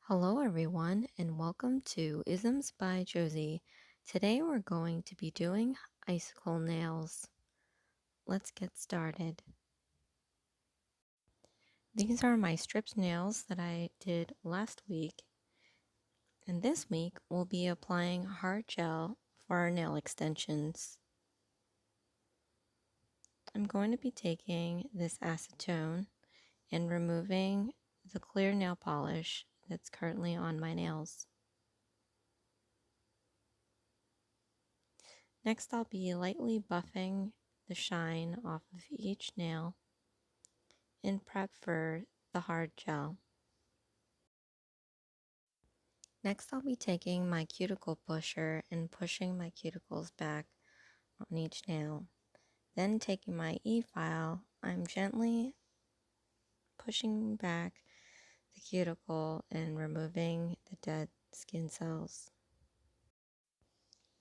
Hello everyone and welcome to Isms by Josie. Today we're going to be doing icicle nails. Let's get started. These are my stripped nails that I did last week, and this week we'll be applying hard gel for our nail extensions. I'm going to be taking this acetone and removing the clear nail polish that's currently on my nails. Next, I'll be lightly buffing the shine off of each nail in prep for the hard gel. Next, I'll be taking my cuticle pusher and pushing my cuticles back on each nail. Then taking my e-file, I'm gently pushing back the cuticle and removing the dead skin cells.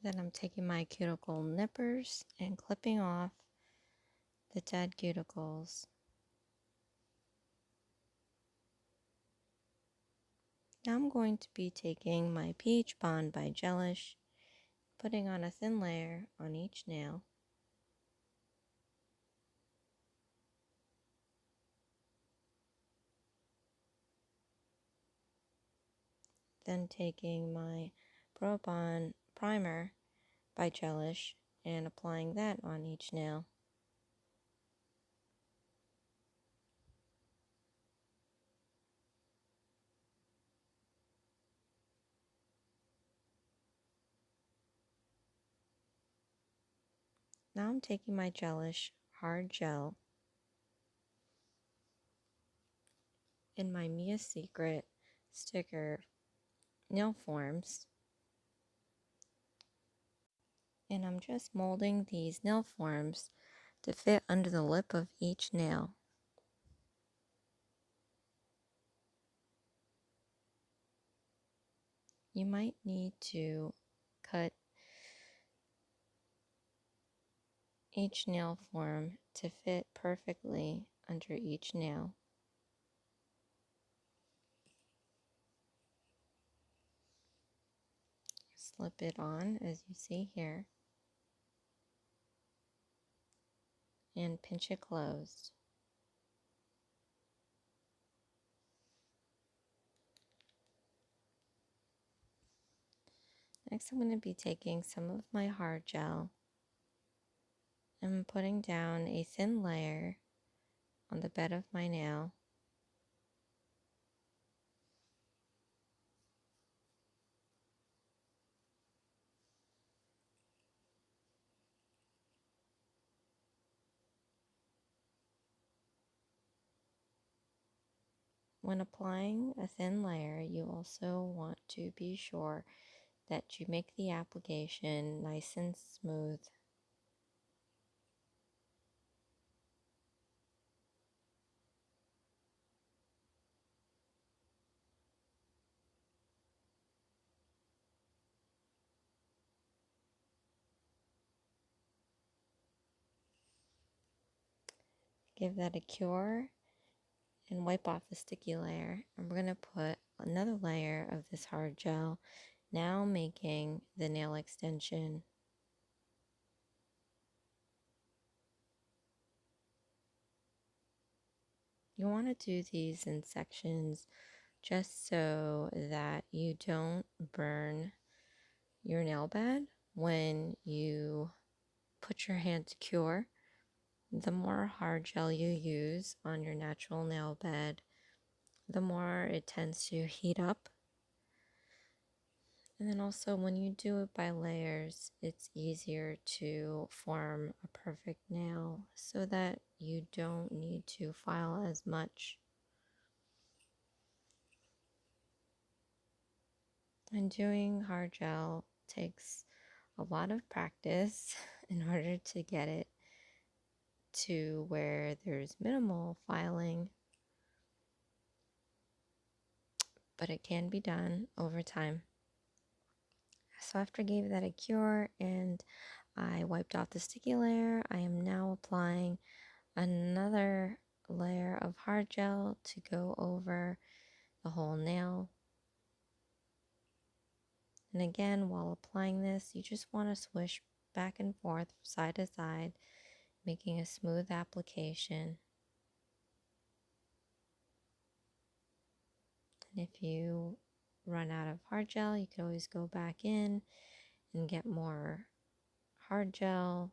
Then I'm taking my cuticle nippers and clipping off the dead cuticles. Now I'm going to be taking my Peach Bond by Gelish, putting on a thin layer on each nail. Then taking my Pro Bond Primer by Gelish and applying that on each nail. Now I'm taking my Gelish Hard-Gel in my Mia Secret sticker nail forms, and I'm just molding these nail forms to fit under the lip of each nail. You might need to cut each nail form to fit perfectly under each nail. Slip it on as you see here and pinch it closed. Next, I'm going to be taking some of my hard gel and putting down a thin layer on the bed of my nail. When applying a thin layer, you also want to be sure that you make the application nice and smooth. Give that a cure and wipe off the sticky layer. And we're going to put another layer of this hard gel, now making the nail extension. You want to do these in sections just so that you don't burn your nail bed when you put your hand to cure. The more hard gel you use on your natural nail bed, the more it tends to heat up. And then also when you do it by layers, it's easier to form a perfect nail so that you don't need to file as much. And doing hard gel takes a lot of practice in order to get it to where there's minimal filing, but it can be done over time. So after I gave that a cure and I wiped off the sticky layer, I am now applying another layer of hard gel to go over the whole nail. And again, while applying this, you just want to swish back and forth, side to side, making a smooth application. And if you run out of hard gel, you can always go back in and get more hard gel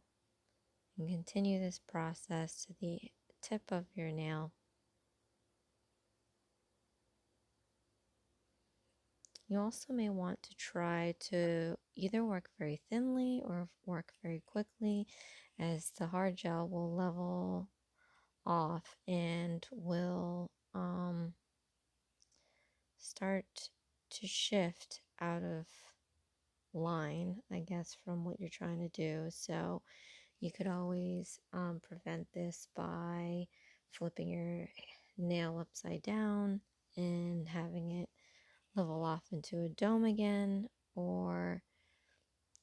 and continue this process to the tip of your nail. You also may want to try to either work very thinly or work very quickly, as the hard gel will level off and will start to shift out of line, I guess, from what you're trying to do. So you could always prevent this by flipping your nail upside down and having it level off into a dome again, or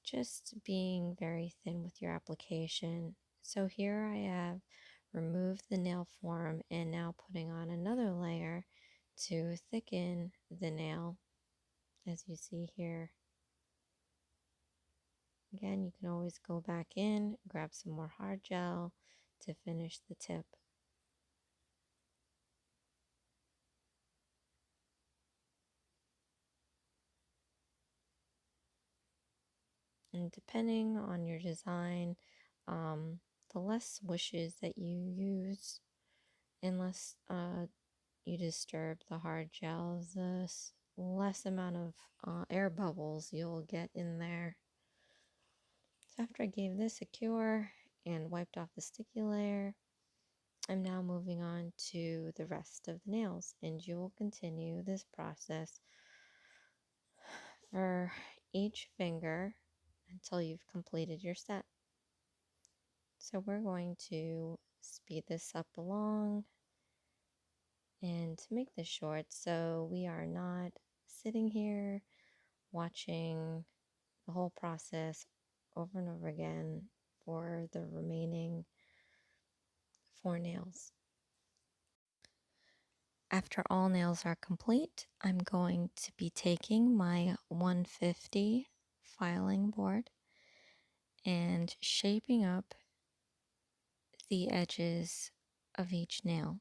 just being very thin with your application. So here I have removed the nail form and now putting on another layer to thicken the nail, as you see here. Again, you can always go back in, grab some more hard gel to finish the tip. And depending on your design, the less swishes that you use, unless you disturb the hard gels, the less amount of air bubbles you'll get in there. So after I gave this a cure and wiped off the sticky layer, I'm now moving on to the rest of the nails, and you will continue this process for each finger until you've completed your set. So we're going to speed this up along. And to make this short, so we are not sitting here watching the whole process over and over again for the remaining 4 nails. After all nails are complete, I'm going to be taking my 150 filing board and shaping up the edges of each nail.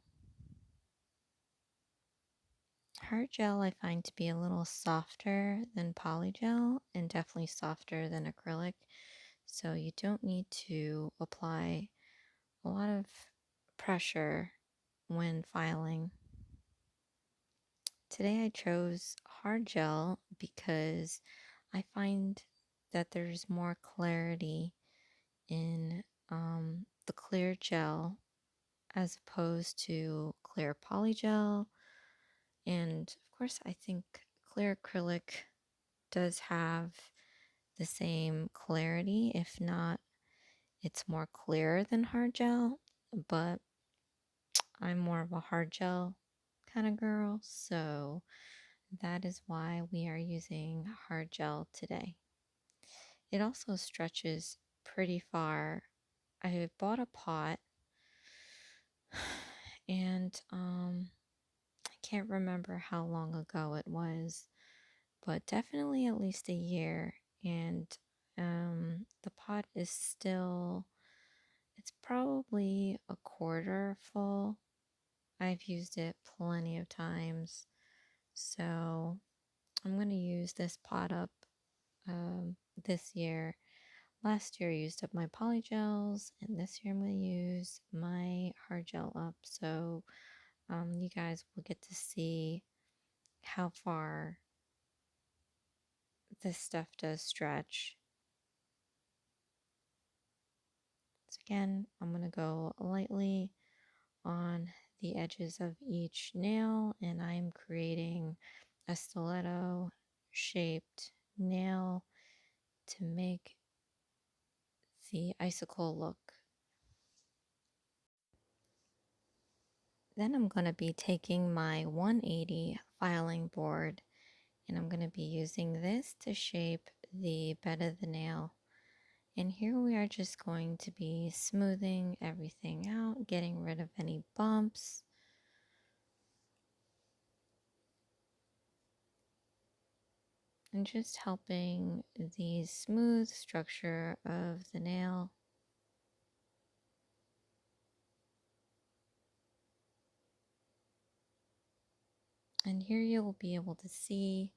Hard gel I find to be a little softer than polygel and definitely softer than acrylic, so you don't need to apply a lot of pressure when filing. Today I chose hard gel because I find that there's more clarity in the clear gel as opposed to clear polygel. And of course, I think clear acrylic does have the same clarity, if not, it's more clear than hard gel, but I'm more of a hard gel kind of girl, so that is why we are using hard gel today. It also stretches pretty far. I bought a pot and I can't remember how long ago it was, but definitely at least a year. And the pot is still, it's probably a quarter full. I've used it plenty of times. So I'm going to use this pot up this year. Last year I used up my polygels, and this year I'm going to use my hard gel up. So you guys will get to see how far this stuff does stretch. So again, I'm going to go lightly on the edges of each nail, and I'm creating a stiletto shaped nail to make the icicle look. Then I'm going to be taking my 180 filing board, and I'm going to be using this to shape the bed of the nail. And here we are just going to be smoothing everything out, getting rid of any bumps. and just helping the smooth structure of the nail. And here you'll be able to see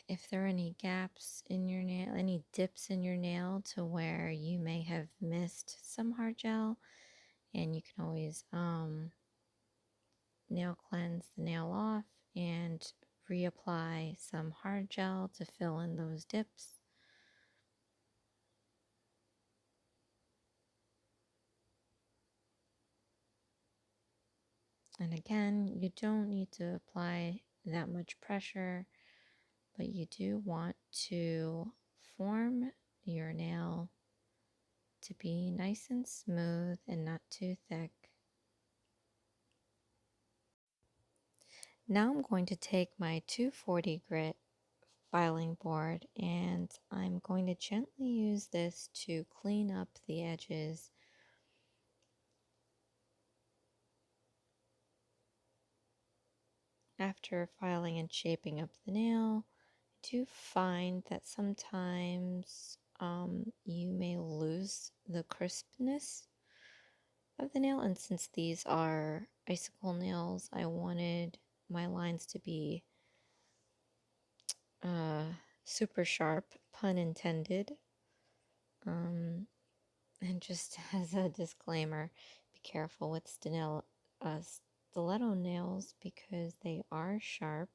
if there are any gaps in your nail, any dips in your nail to where you may have missed some hard gel, and you can always nail cleanse the nail off and reapply some hard gel to fill in those dips. And again, you don't need to apply that much pressure, but you do want to form your nail to be nice and smooth and not too thick. Now I'm going to take my 240 grit filing board and I'm going to gently use this to clean up the edges. After filing and shaping up the nail, I do find that sometimes you may lose the crispness of the nail, and since these are icicle nails, I wanted my lines to be super sharp, pun intended. And just as a disclaimer, be careful with stiletto nails because they are sharp.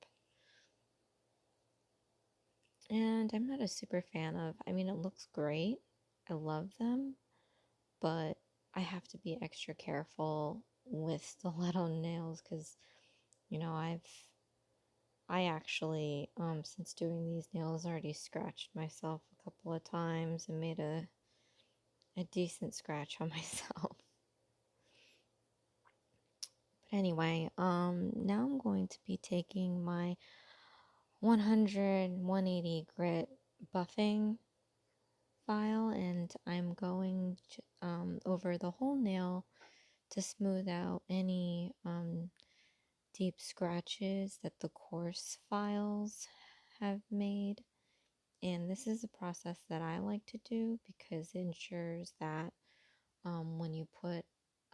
And I'm not a super fan of, I mean, it looks great. I love them, but I have to be extra careful with stiletto nails because, you know, I actually, since doing these nails, already scratched myself a couple of times and made a decent scratch on myself. But anyway, now I'm going to be taking my 180 grit buffing file and I'm going to, over the whole nail to smooth out any deep scratches that the coarse files have made. And this is a process that I like to do because it ensures that when you put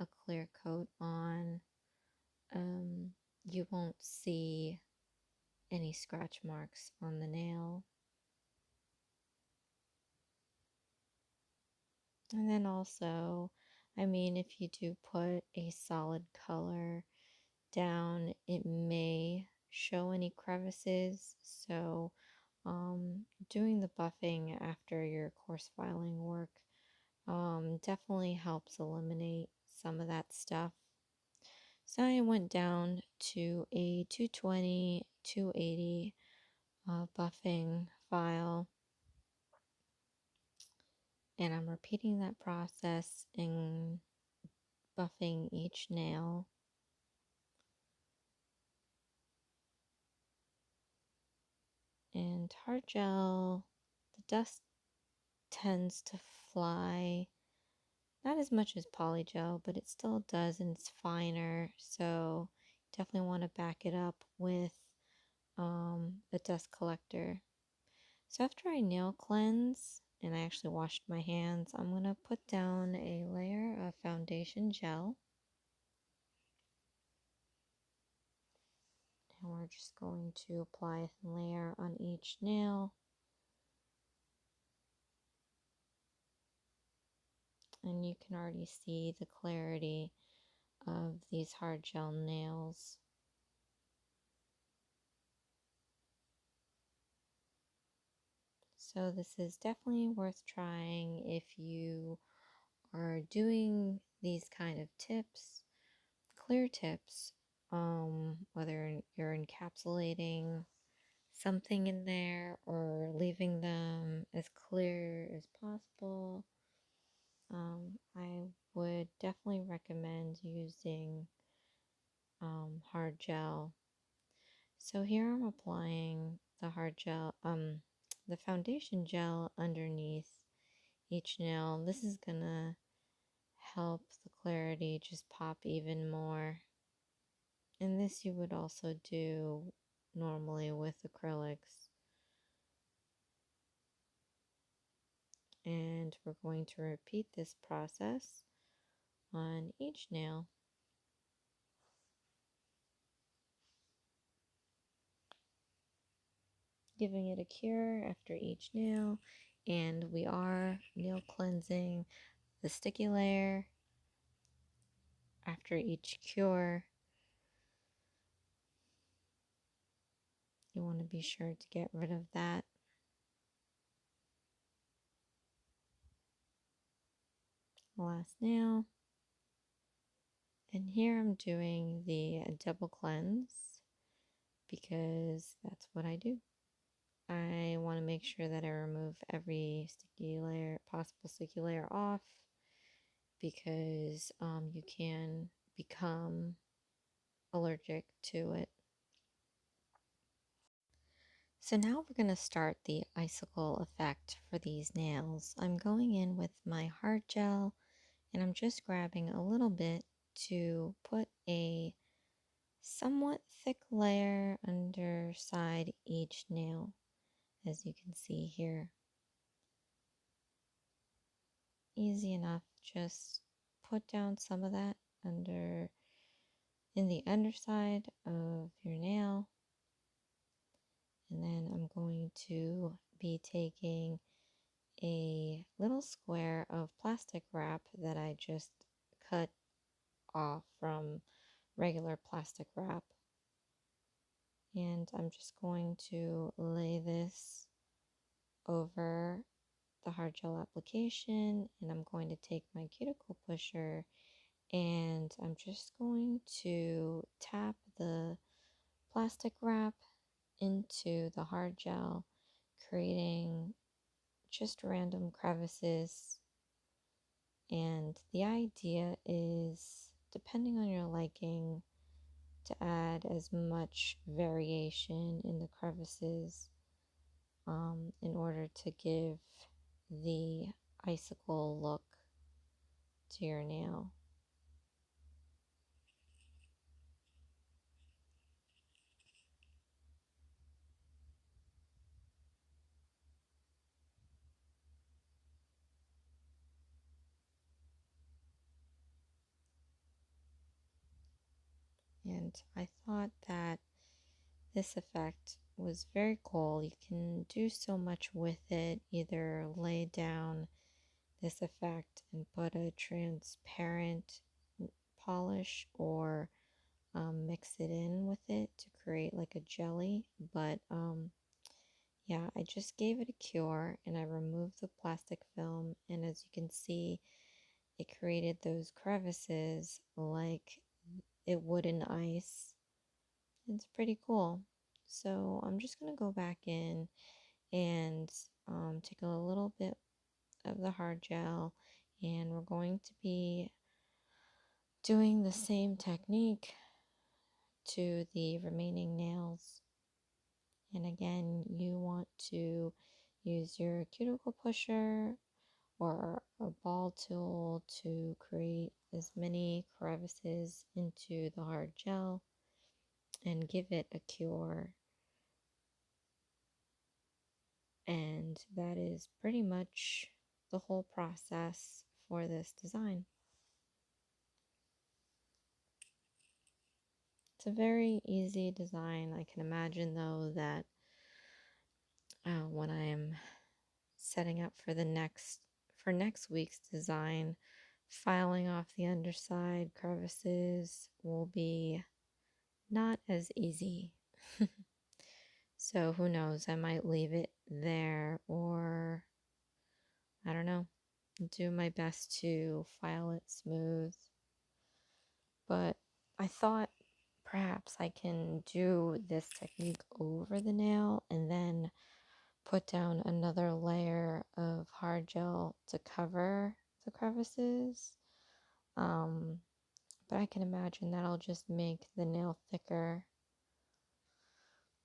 a clear coat on, you won't see any scratch marks on the nail. And then also, I mean, if you do put a solid color down, it may show any crevices. So doing the buffing after your coarse filing work definitely helps eliminate some of that stuff. So I went down to a 220, 280 buffing file, and I'm repeating that process and buffing each nail. And hard gel, the dust tends to fly, not as much as polygel, but it still does, and it's finer. So definitely want to back it up with a dust collector. So after I nail cleanse, and I actually washed my hands, I'm going to put down a layer of foundation gel. And we're just going to apply a thin layer on each nail. And you can already see the clarity of these hard gel nails. So this is definitely worth trying if you are doing these kind of tips, clear tips, whether you're encapsulating something in there or leaving them as clear as possible. I would definitely recommend using hard gel. So here I'm applying the hard gel, the foundation gel underneath each nail. This is gonna help the clarity just pop even more. And this you would also do normally with acrylics. And we're going to repeat this process on each nail. Giving it a cure after each nail, and we are nail cleansing the sticky layer after each cure. You want to be sure to get rid of that. Last nail. And here I'm doing the double cleanse because that's what I do. I want to make sure that I remove every sticky layer, possible sticky layer off, because you can become allergic to it. So now we're going to start the icicle effect for these nails. I'm going in with my hard gel, and I'm just grabbing a little bit to put a somewhat thick layer underside each nail, as you can see here. Easy enough, just put down some of that in the underside of your nail. And then I'm going to be taking a little square of plastic wrap that I just cut off from regular plastic wrap. And I'm just going to lay this over the hard gel application, and I'm going to take my cuticle pusher and I'm just going to tap the plastic wrap into the hard gel, creating just random crevices. And the idea is, depending on your liking, to add as much variation in the crevices in order to give the icicle look to your nail. And I thought that this effect was very cool. You can do so much with it, either lay down this effect and put a transparent polish, or mix it in with it to create like a jelly. But yeah, I just gave it a cure and I removed the plastic film, and as you can see, it created those crevices like it would in ice. It's pretty cool. So I'm just going to go back in and take a little bit of the hard gel, and we're going to be doing the same technique to the remaining nails. And again, you want to use your cuticle pusher or a ball tool to create as many crevices into the hard gel and give it a cure. And that is pretty much the whole process for this design. It's a very easy design. I can imagine though that when I'm setting up for next week's design, filing off the underside crevices will be not as easy. So who knows, I might leave it there, or I don't know, do my best to file it smooth. But I thought perhaps I can do this technique over the nail and then put down another layer of hard gel to cover the crevices. But I can imagine that'll just make the nail thicker,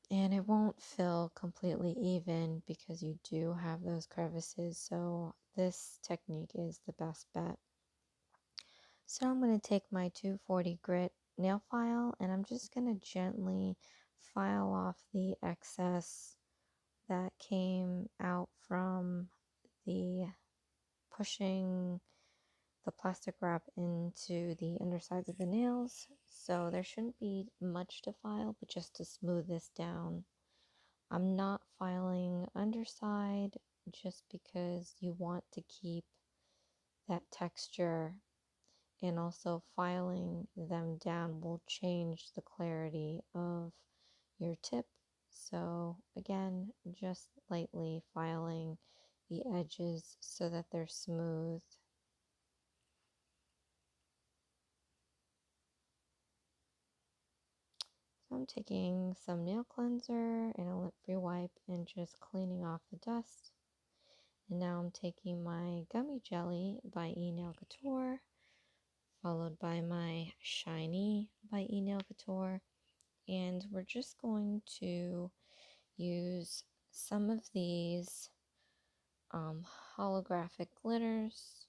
and it won't fill completely even because you do have those crevices. So this technique is the best bet. So I'm going to take my 240 grit nail file and I'm just going to gently file off the excess that came out from the pushing the plastic wrap into the undersides of the nails. So there shouldn't be much to file, but just to smooth this down. I'm not filing underside just because you want to keep that texture, and also filing them down will change the clarity of your tip. So again, just lightly filing the edges so that they're smooth. So I'm taking some nail cleanser and a lint-free wipe and just cleaning off the dust. And now I'm taking my Gummy Jelly by Nail Couture, followed by my Shiny by Nail Couture. And we're just going to use some of these holographic glitters.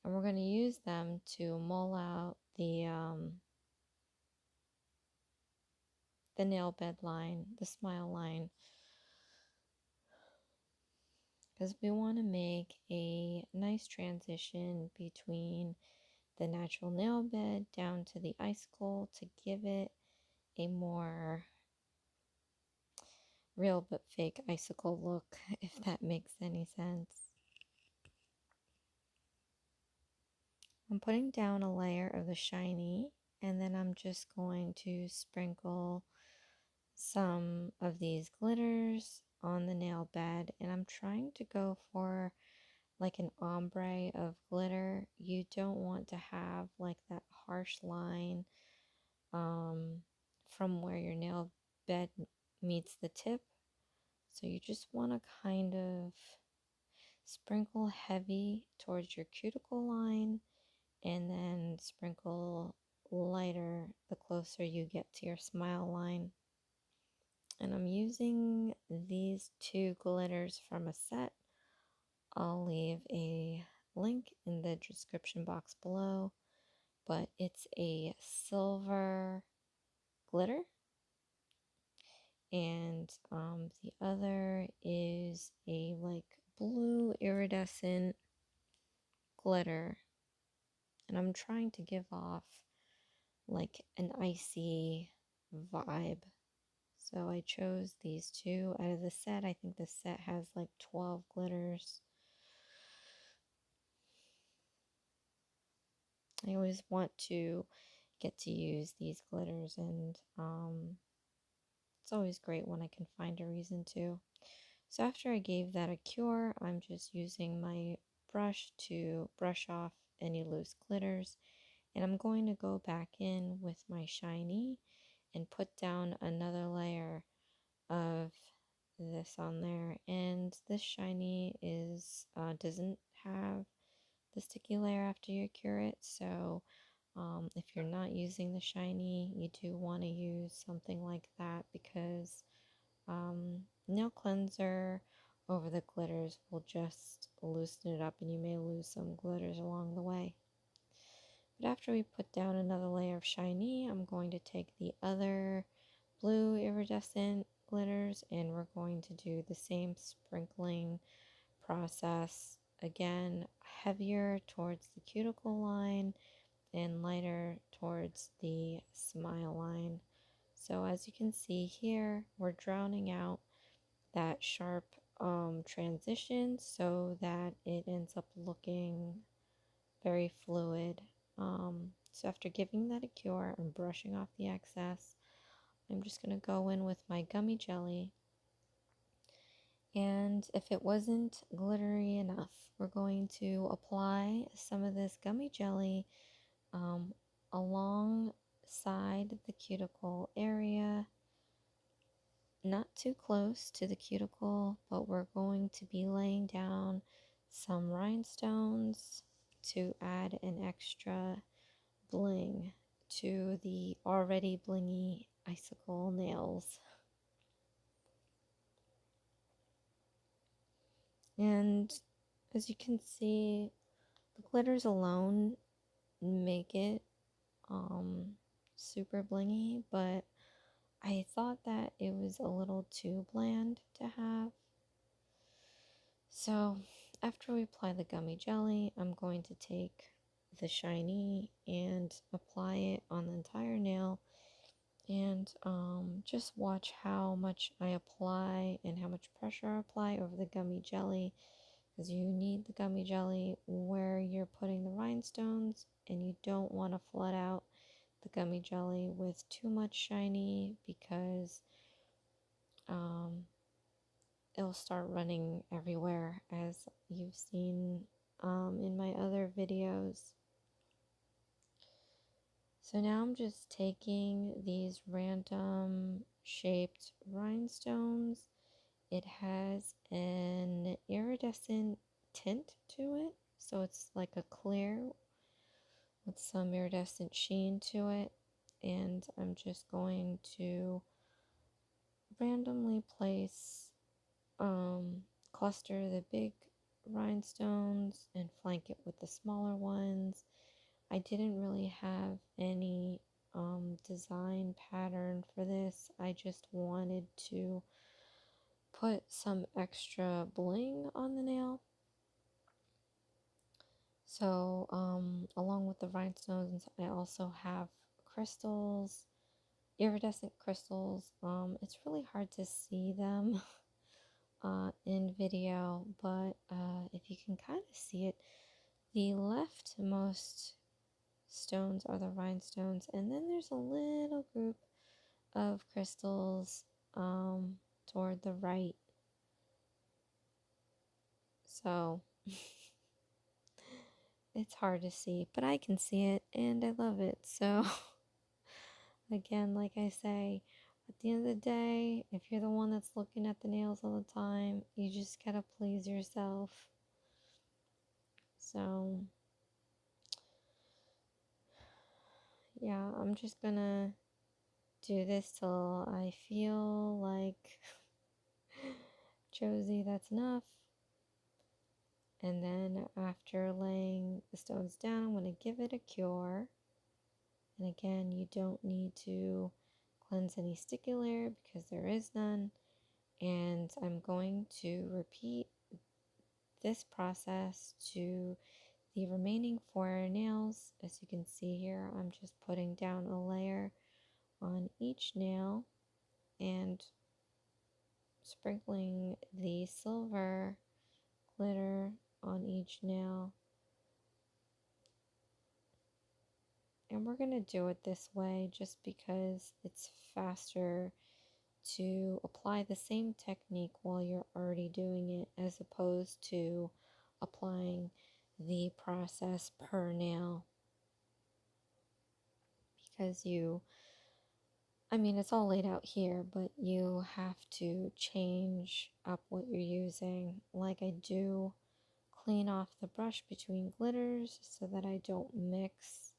And we're going to use them to mull out the nail bed line, the smile line, because we want to make a nice transition between the natural nail bed down to the icicle to give it a more real but fake icicle look, if that makes any sense. I'm putting down a layer of the shiny, and then I'm just going to sprinkle some of these glitters on the nail bed, and I'm trying to go for like an ombre of glitter. You don't want to have like that harsh line from where your nail bed meets the tip. So you just want to kind of sprinkle heavy towards your cuticle line and then sprinkle lighter the closer you get to your smile line. And I'm using these two glitters from a set. I'll leave a link in the description box below, but it's a silver glitter, and the other is a like blue iridescent glitter, and I'm trying to give off like an icy vibe. So I chose these two out of the set. I think the set has like 12 glitters. I always want to get to use these glitters, and it's always great when I can find a reason to. So after I gave that a cure, I'm just using my brush to brush off any loose glitters, and I'm going to go back in with my shiny and put down another layer of this on there. And this shiny is doesn't have the sticky layer after you cure it, so if you're not using the shiny, you do want to use something like that, because nail cleanser over the glitters will just loosen it up and you may lose some glitters along the way. But after we put down another layer of shiny, I'm going to take the other blue iridescent glitters and we're going to do the same sprinkling process. Again, heavier towards the cuticle line and lighter towards the smile line. So as you can see here, we're drowning out that sharp transition so that it ends up looking very fluid. So after giving that a cure and brushing off the excess, I'm just going to go in with my Gummy Jelly. And if it wasn't glittery enough, we're going to apply some of this Gummy Jelly alongside the cuticle area, not too close to the cuticle, but we're going to be laying down some rhinestones to add an extra bling to the already blingy icicle nails. And as you can see, the glitters alone make it super blingy, but I thought that it was a little too bland to have. So after we apply the gummy jelly, I'm going to take the shiny and apply it on the entire nail, and just watch how much I apply and how much pressure I apply over the gummy jelly, because you need the gummy jelly where you're putting the rhinestones, and you don't want to flood out the gummy jelly with too much shiny, because it'll start running everywhere, as you've seen in my other videos. So now I'm just taking these random shaped rhinestones. It has an iridescent tint to it, so it's like a clear with some iridescent sheen to it. And I'm just going to randomly place, cluster the big rhinestones and flank it with the smaller ones. I didn't really have any design pattern for this. I just wanted to put some extra bling on the nail. So along with the rhinestones, I also have crystals, iridescent crystals. It's really hard to see them in video, but if you can kind of see it, the leftmost stones are the rhinestones, and then there's a little group of crystals toward the right. So it's hard to see, but I can see it and I love it. So again, like I say, at the end of the day, if you're the one that's looking at the nails all the time, you just gotta please yourself. So yeah, I'm just gonna do this till I feel like Josie, that's enough. And then after laying the stones down, I'm going to give it a cure. And again, you don't need to cleanse any sticky layer because there is none. And I'm going to repeat this process to the remaining 4 nails. As you can see here, I'm just putting down a layer on each nail and sprinkling the silver glitter on each nail. And we're going to do it this way just because it's faster to apply the same technique while you're already doing it, as opposed to applying the process per nail. Because it's all laid out here, but you have to change up what you're using. Like I do clean off the brush between glitters so that I don't mix.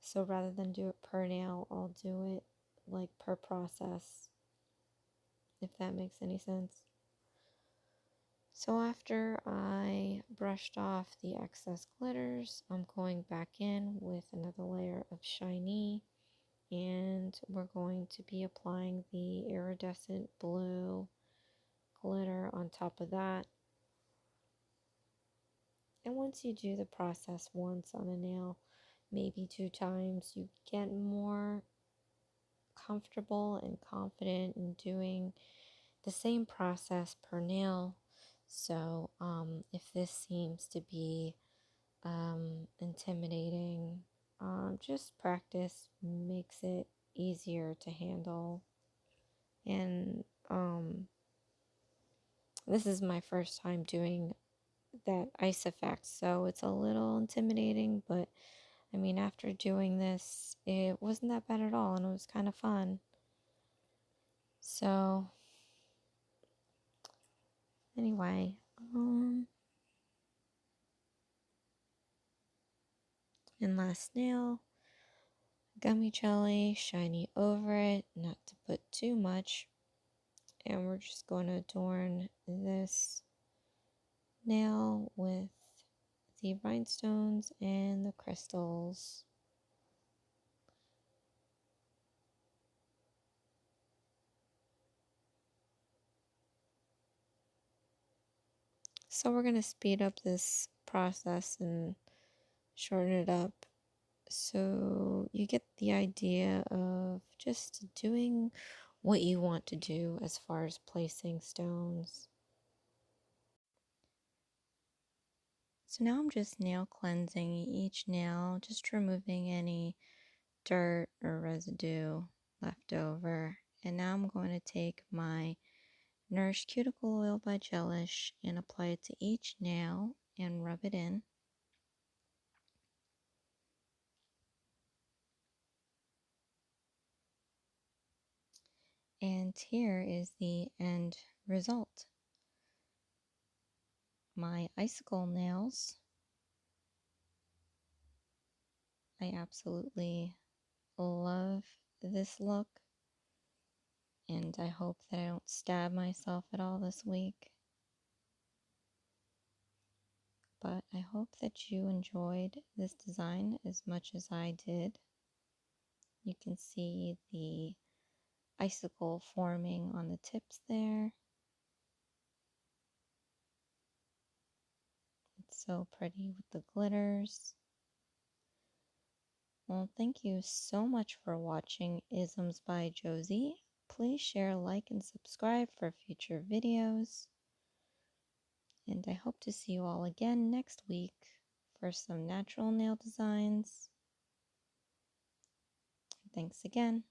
So rather than do it per nail, I'll do it like per process, if that makes any sense. So after I brushed off the excess glitters, I'm going back in with another layer of shiny, and we're going to be applying the iridescent blue glitter on top of that. And once you do the process once on a nail, maybe 2 times, you get more comfortable and confident in doing the same process per nail. So if this seems to be intimidating, just practice makes it easier to handle. And this is my first time doing that ice effect, so it's a little intimidating, but after doing this, it wasn't that bad at all, and it was kind of fun. So anyway, and last nail, gummy jelly, shiny over it, not to put too much. And we're just going to adorn this nail with the rhinestones and the crystals. So we're going to speed up this process and shorten it up so you get the idea of just doing what you want to do as far as placing stones. So now I'm just nail cleansing each nail, just removing any dirt or residue left over. And now I'm going to take my Nourish Cuticle Oil by Gelish and apply it to each nail and rub it in. And here is the end result. My icicle nails. I absolutely love this look, and I hope that I don't stab myself at all this week. But I hope that you enjoyed this design as much as I did. You can see the icicle forming on the tips there. It's so pretty with the glitters. Well, thank you so much for watching Isms by Josie. Please share, like, and subscribe for future videos. And I hope to see you all again next week for some natural nail designs. Thanks again.